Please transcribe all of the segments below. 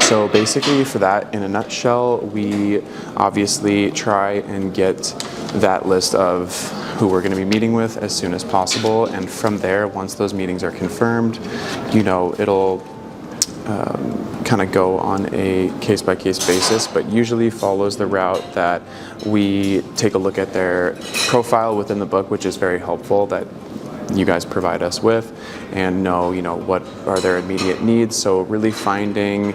So basically for that, in a nutshell, we obviously try and get that list of who we're going to be meeting with as soon as possible. And from there, once those meetings are confirmed, it'll kind of go on a case-by-case basis, but usually follows the route that we take a look at their profile within the book, which is very helpful, that you guys provide us with, and know what are their immediate needs. So really finding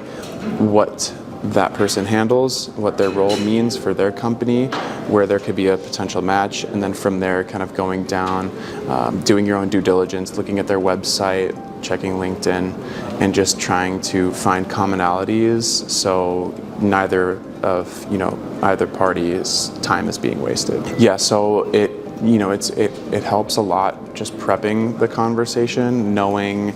what that person handles, what their role means for their company, where there could be a potential match, and then from there kind of going down, doing your own due diligence, looking at their website, checking LinkedIn, and just trying to find commonalities so neither of either party's time is being wasted. Yeah, so it helps a lot just prepping the conversation, knowing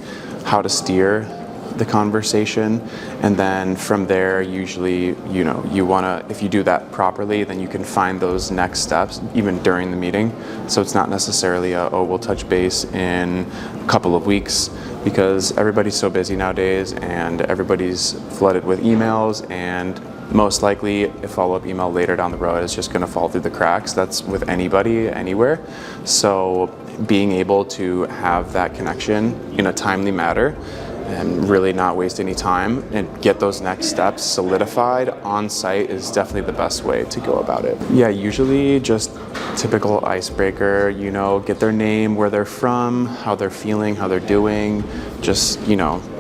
how to steer the conversation, and then from there usually you want to, if you do that properly, then you can find those next steps even during the meeting. So it's not necessarily we'll touch base in a couple of weeks, because everybody's so busy nowadays and everybody's flooded with emails, and most likely a follow-up email later down the road is just going to fall through the cracks. That's with anybody, anywhere. So being able to have that connection in a timely manner and really not waste any time and get those next steps solidified on site is definitely the best way to go about it. Yeah, usually just typical icebreaker, get their name, where they're from, how they're feeling, how they're doing, just,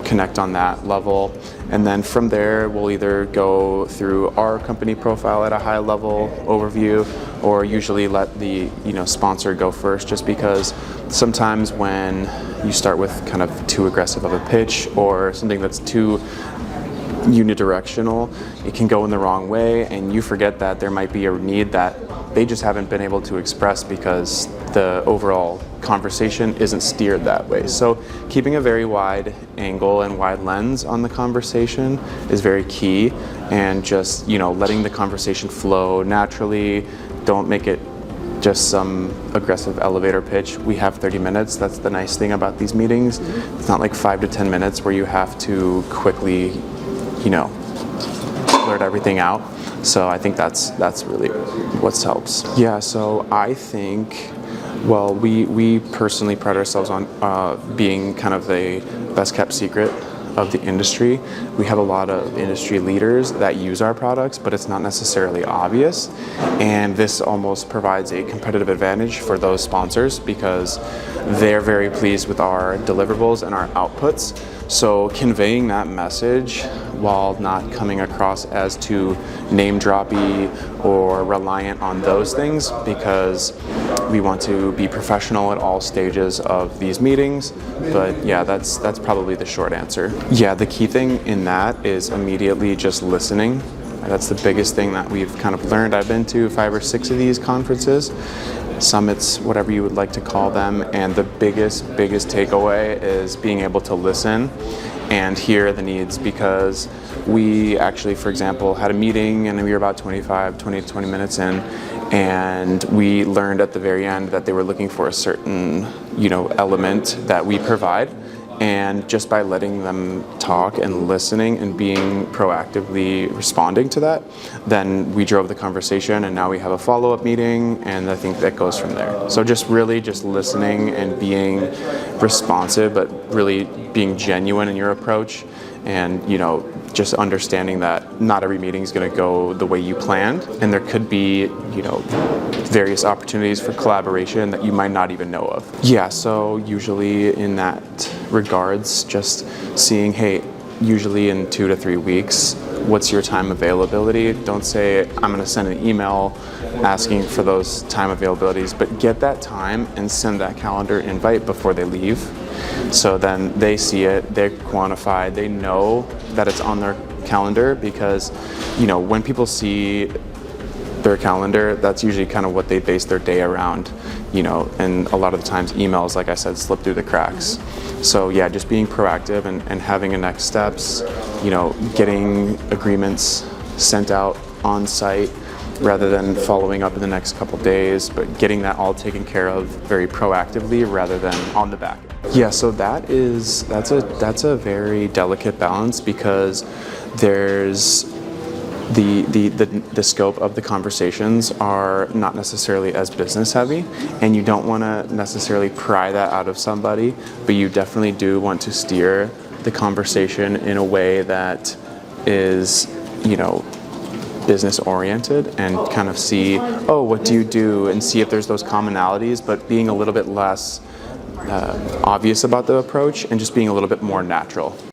connect on that level. And then from there, we'll either go through our company profile at a high level overview, or usually let the sponsor go first, just because sometimes when you start with kind of too aggressive of a pitch or something that's too unidirectional, it can go in the wrong way, and you forget that there might be a need that they just haven't been able to express because the overall conversation isn't steered that way. So keeping a very wide angle and wide lens on the conversation is very key, and just letting the conversation flow naturally. Don't make it just some aggressive elevator pitch. We have 30 minutes. That's the nice thing about these meetings. It's not like 5 to 10 minutes where you have to quickly blurt everything out. So I think that's really what helps. Yeah, so I think, we personally pride ourselves on being kind of the best kept secret of the industry. We have a lot of industry leaders that use our products, but it's not necessarily obvious. And this almost provides a competitive advantage for those sponsors, because they're very pleased with our deliverables and our outputs. So conveying that message while not coming across as too name-droppy or reliant on those things, because we want to be professional at all stages of these meetings. But yeah, that's probably the short answer. Yeah, the key thing in that is immediately just listening. That's the biggest thing that we've kind of learned. I've been to 5 or 6 of these conferences, summits, whatever you would like to call them, and the biggest takeaway is being able to listen and hear the needs. Because we actually, for example, had a meeting and we were about 20 to 20 minutes in, and we learned at the very end that they were looking for a certain element that we provide. And just by letting them talk and listening and being proactively responding to that, then we drove the conversation, and now we have a follow-up meeting, and I think that goes from there. So just really just listening and being responsive, but really being genuine in your approach, and just understanding that not every meeting is going to go the way you planned, and there could be various opportunities for collaboration that you might not even know of. Yeah, so usually in that regards, just seeing, hey, usually in 2 to 3 weeks, what's your time availability? Don't say, I'm going to send an email asking for those time availabilities, but get that time and send that calendar invite before they leave. So then they see it, they're quantified, they know that it's on their calendar, because when people see their calendar, that's usually kind of what they base their day around, and a lot of the times emails, like I said, slip through the cracks. So yeah, just being proactive and having a next steps, getting agreements sent out on site, rather than following up in the next couple days, but getting that all taken care of very proactively rather than on the back. Yeah, so that's a very delicate balance, because there's the scope of the conversations are not necessarily as business heavy, and you don't want to necessarily pry that out of somebody, but you definitely do want to steer the conversation in a way that is, business oriented, and kind of see, oh, what do you do, and see if there's those commonalities, but being a little bit less obvious about the approach and just being a little bit more natural.